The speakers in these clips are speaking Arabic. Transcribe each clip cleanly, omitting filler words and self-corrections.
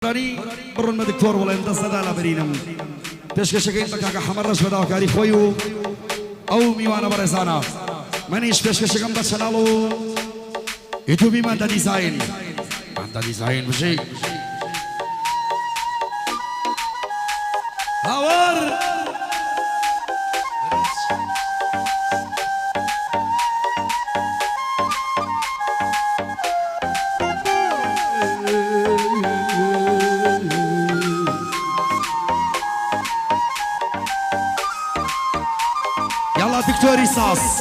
بڕۆن بە دکتۆر وڵێن دەستەدا لە برینم پێشکەشەکەین بە کاکە حەمەڕەش بەداوکاری خۆی و ئەو میوانە بەڕێزانە منیش پێشکەشەکەم بە چەناڵ و یوتیوبی ماندا دیزاین بژی هاوار يلا دكتوري صاص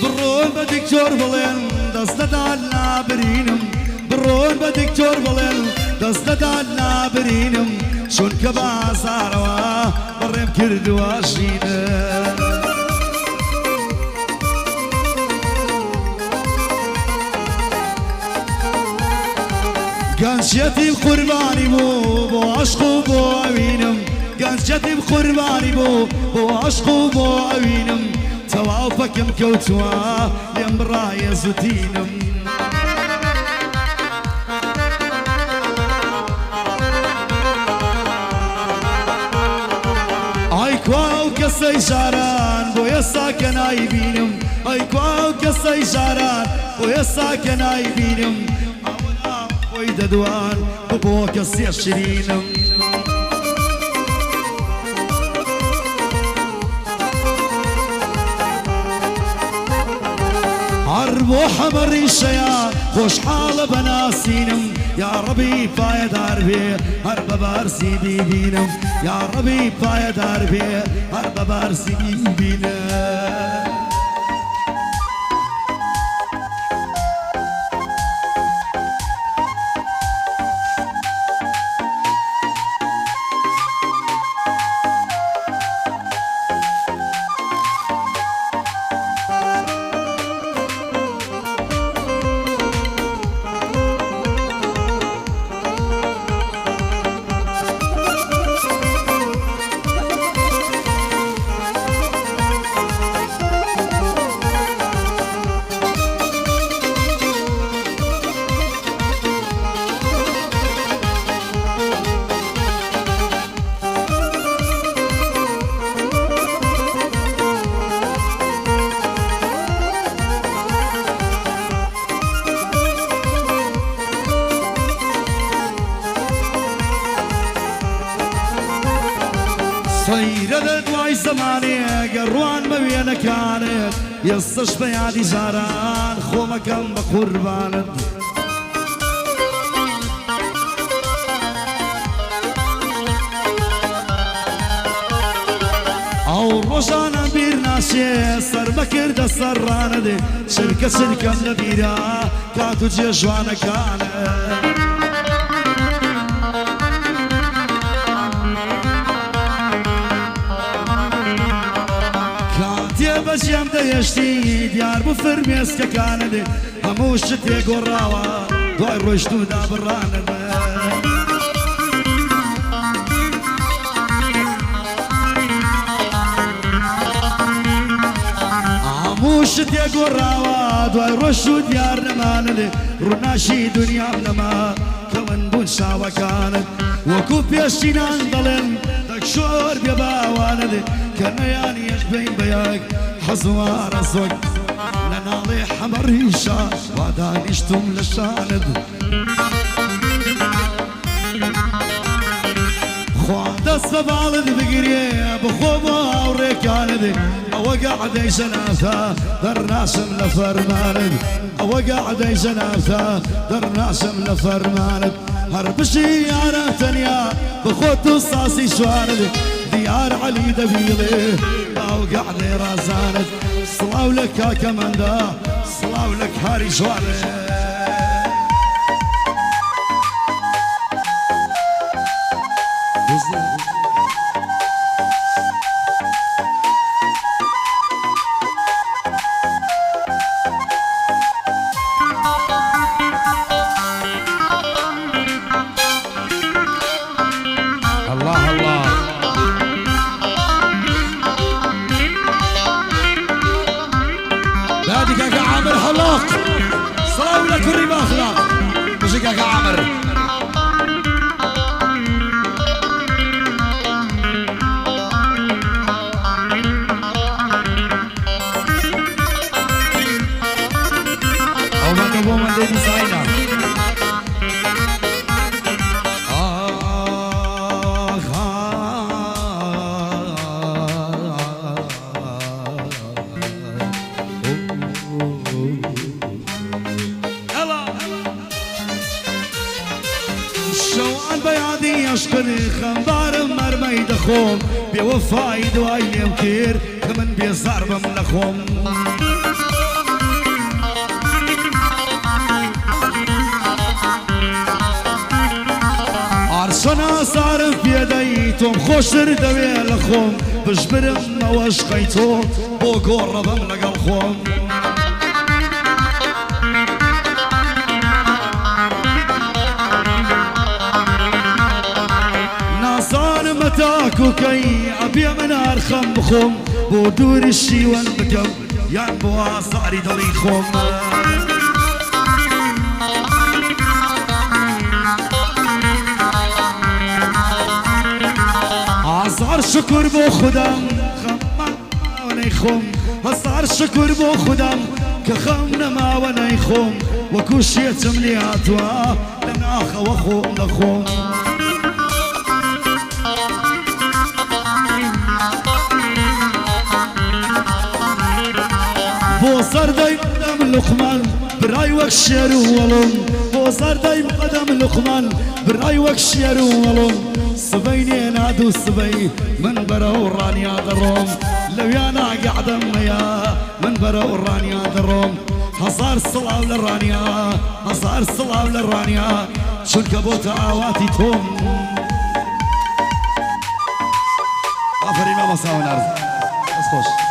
برون بدكتور بلين دستدا لابرينم برون بدكتور بلين دستدا لابرينم شون كبازاروا بريم كردواشينا قنشتي بقرباني بو عشقو بو عوينم قنشتي بقرباني بو عشقو بو عوينم توافكم كوتوا لمرايا زوتينم اي كواو كسي جاران بو ساكن ايبينم اي كواو كسي جاران بو ساكن ايبينم اولا ويد دوان بو كسي شيرينم عربو حمر الشيا خوش حال بناسينم يا ربي بايد عربي هرب بارسي بيبينم يا ربي بايد عربي هرب بارسي بيبينم صيرة دواي زماني قروان ما بينا كانت يستشفى يادي جاران خوما كان بقربانت او روشانا بيرناشي سر بكرد سراند شركة مديرة كاتو جيجوانا كانت بەجیام دەیەشتی دیار بوو فرمێسکەکانت هەموو شتێک گۆڕاوە دوای ڕۆیشت و دابڕانت هەموو شتێک گۆڕاوە دوای ڕۆیشت و دیار نەمانت ڕووناشی دونیام نەما کەون بوون شاوەکانت وەکوو پێشتینان دەڵێن دەکشۆر بێ باوانت کە نەیانیەش بین بەیەک حزوار زوج لنالي حمر ريشة ودانشتم لشاند خواد الصبالد بقري بخوبة وريكاند اوقع دي جنازة درناسم لفرماند اوقع دي جنازة درناسم لفرماند هربشي انا تنيا بخوت الصاصي شواند ديار علي دبيلي اوقع دي رازاند صلاو لك كماندا سڵاو لە کاری جوانێ كل ما أخلاق موسيقى عامر أو ما تبغى من دي ساينا عشقني خنبار مرمي دخوم بوفاي دواي اليمكير كمن بيزارب من لخوم عرشنا صار في يديتم خوشر دوي لخوم بجبرم نواش قيتو بوقور رضم لقلخوم تاكو كي أبي من أرخم بخم بودور الشيوان بكم يان بواصاري دلي خم عصار شكر بو خدام خم وني خم عصار شكر بو خدام كخمنا ما وني خم وكوشيت ملياتوا لنا أخ وخوم لخوم بوصر دايم قدم لقمان براي وكشير ولم بوصر دايم قدم لقمان براي وكشير ولم سبيني نادو سبي من برا راني ضروم لو يانا قاعد يا من برا راني ضروم هصار الصلاة للرانيا هصار الصلاة للرانيا شو الكبوت عواتي توم آفرين ما مساوي الأرض بس خوش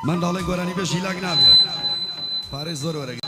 من دالين قراني بشيلاق نافيا فارس زور ورق